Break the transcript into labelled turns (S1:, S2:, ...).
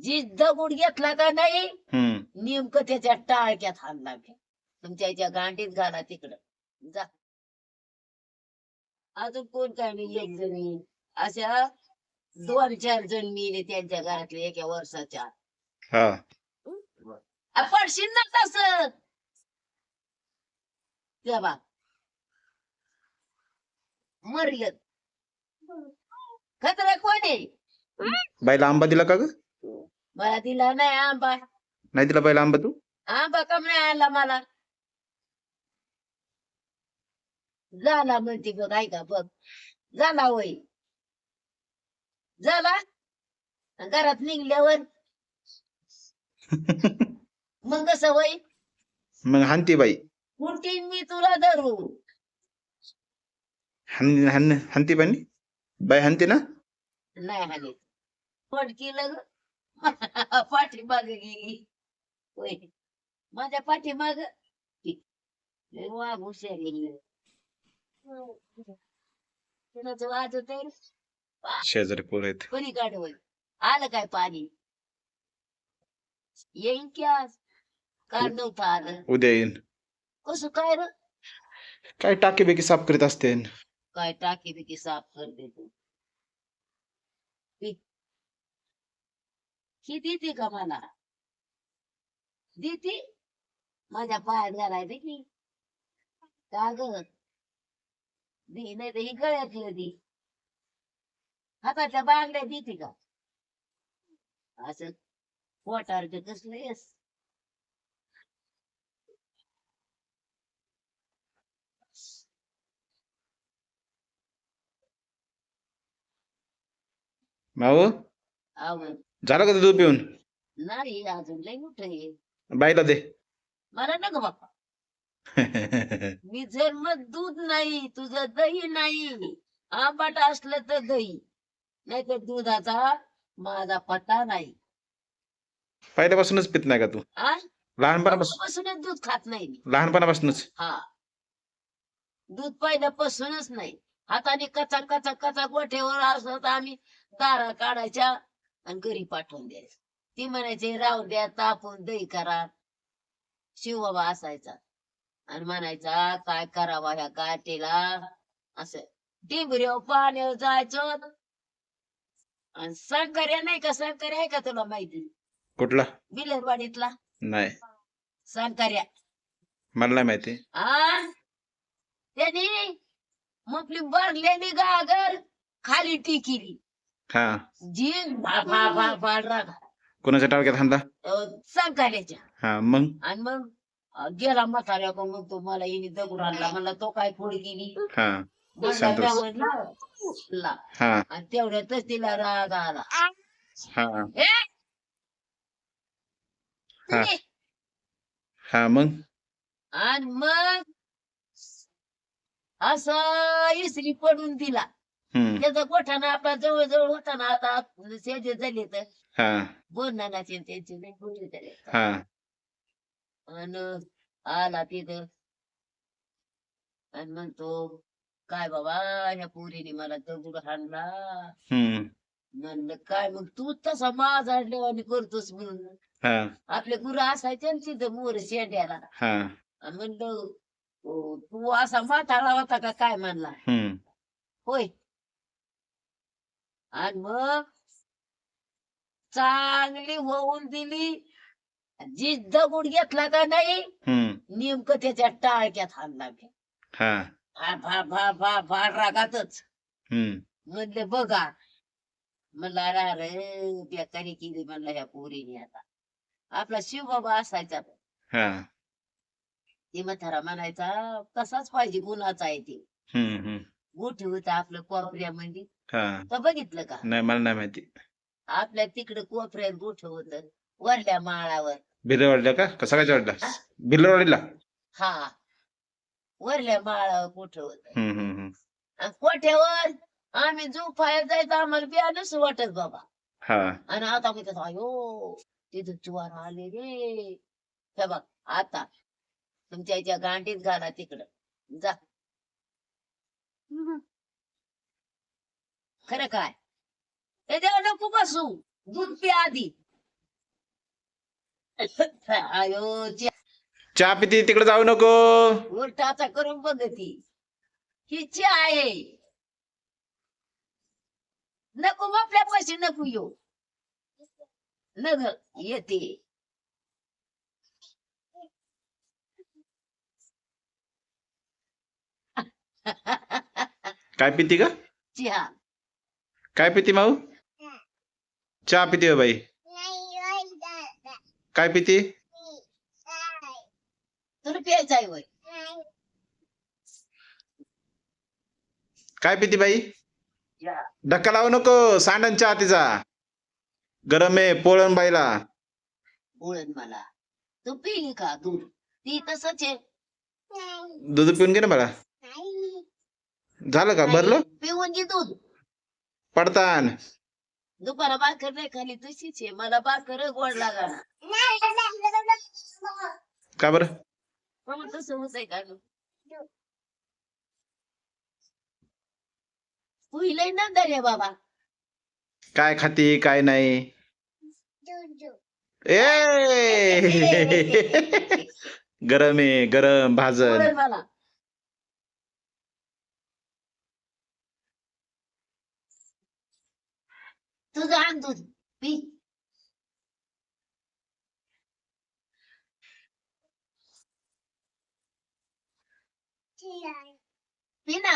S1: जी दगड घेतला का नाही नेमकं त्याच्या टाळक्यात हाणला मी. तुमच्या याच्या गांडीत घाला तिकडं जा. अजून कोण काय मी एक जणी अशा 2-4 जण मिले त्यांच्या घरातले एका वर्षाच्या. पडशील ना तस तेव्हा मरल. खतरा कोण आहे?
S2: बाईला आंबा दिला का ग?
S1: मला दिला नाही आंबा.
S2: नाही दिला बाईला आंबा तू?
S1: आंबा कम नाही आला मला. झाला म्हणते बघ ऐका बघ. झाला वय झाला घरात निघल्यावर मग कसं वय
S2: मग हानते बाई.
S1: कुठे मी तुला धरू.
S2: हानते बाई. बाई हानते ना?
S1: नाही हानी फटकीलं पाठीमाग गेली होय. माझ्या पाठीमाग वाघ हुशारी कुणाचं वाजत
S2: शेजारी पोर आहेत.
S1: कोणी काढवल आलं काय पाणी येईन की आज काल नव्हतं आलं.
S2: उद्या येईन.
S1: कसं काय र?
S2: काय टाके बेकी साफ करीत असते.
S1: काय टाकी बिकी साफ कर देतो. ही देते का मला? देते माझ्या पायात घालायचं की कागद दे नाही तर ही गळ्यातलं दे. हाताच्या बांगड्या देते का? असं पोटारच कसलं येस.
S2: माव
S1: आवड
S2: झालं का दूध पिऊन?
S1: नाही अजून लय मोठं आहे.
S2: बाईला दे.
S1: मला नको बाप्पा. मी जर मग दूध नाही तुझं दही नाही. आंबाट असलं तर दही नाही तर दुधाचा माझा पत्ता नाही.
S2: पहिल्यापासूनच पित नाही का तू? लहानपणापासून
S1: दूध खात नाही मी.
S2: लहानपणापासूनच?
S1: हा दूध पहिल्यापासूनच नाही. हाताने कचा कचा कचा गोठ्यावर असत आम्ही दारा काढायच्या आणि घरी पाठवून द्यायचं. ती म्हणायचे राहू द्या तापून दही करा. शिवबाबा असायचा आणि म्हणायचा काय करावा ह्या गाठीला. असं डिंबऱ्यावर पाण्यावर जायचं. आणि संकर्या नाही का? संकर्या आहे का तुला माहिती?
S2: कुठला?
S1: बिलरवाडीतला
S2: नाही
S1: संकर्या.
S2: मला नाही माहिती.
S1: त्याने आपली भरलेली गागर खाली टिकिली.
S2: हा
S1: जी रागा
S2: कोणाच्या टाळक्यात हाणला?
S1: संकर्याच्या.
S2: हा मग?
S1: आणि मग गेला म्हाताऱ्या का मग तो मला हिने दगड आणला. मला तो काय फोड गेली. आणि तेवढ्यातच तिला राग आला.
S2: हा मग?
S1: आणि मग असं इसरी पडून दिला. त्याचा गोठाना आपला जवळ जवळ होता ना. आता शेजे झाले तर बोलणाचे त्यांचे नाही बोलले तरी. आणि आला तिथं आणि म्हणतो काय बाबा ह्या पोरीने मला दगड हाणला. म्हणलं काय मग तू तसा माज आणल्यावानी करतोस म्हणून. आपले गुरु असायचे ना तिथं मोर शेंड्याला. म्हणलं तू असा म्हातारा होता का काय म्हणला. होय. आणि मग चांगली होऊन दिली. जी दगड घेतला का नाही नेमकं त्याच्या टाळक्यात हाणला मी. रागातच म्हणले बघा. म्हणला रे बेकारी केली म्हणला ह्या पोरीने. आता आपला शिवबाबा असायचा. ती म्हातारा म्हणायचा तसाच पाहिजे गुणाचा आहे ते. गोठी होत आपलं कोपऱ्यामध्ये. तर बघितलं का?
S2: नाही मला नाही माहिती.
S1: आपल्या तिकडे कोपऱ्यात गोठ होत वरल्या माळावर.
S2: बिलरवाडीला का? कसा काय वाटला? बिलरवाडीला?
S1: हा वरल्या माळावर गोठ होत. कोठ्यावर आम्ही झोपायला जायचं आम्हाला बियाणच वाटत बाबा. आणि आता मी त्याचा अयो तिथं चुवार आले रे. हे बघ आता तुमच्या याच्या गांडीत घाला तिकडं जा. खरं काय ते देवा नको बसू दूध पी आधी. अयो
S2: चहा पिती तिकडे जाऊ नको.
S1: उलटाचा करून बघती ही चहा आहे. नको आपल्या पैसे नको येऊ न ग येते.
S2: काय पिती का?
S1: चहा
S2: काय पिती माऊ? चहा पिती हो बाई. काय पिती?
S1: तुला प्यायचा आहे वय.
S2: काय पिती बाई?
S1: चहा
S2: धक्का लावू नको. सांडन चहा तिचा गरम आहे. पोळण बाईला.
S1: बोळण मला तू पिली का दूध? ती तसंच आहे.
S2: दूध पिऊन घे ना मला. झालं का? भरलं?
S1: पिऊन घे दूध.
S2: पडतान.
S1: दुपारा भाकर नाही खाली तशीच आहे. मला भाकर गोड लागा ना.
S2: का बरं?
S1: मग तसं होतंय का ग? पुईलंय नंतर रे बाबा.
S2: काय खाती काय नाही? ए गरम आहे गरम भाजन.
S1: बोळण मला तुझं आण दूध पी. पी ना.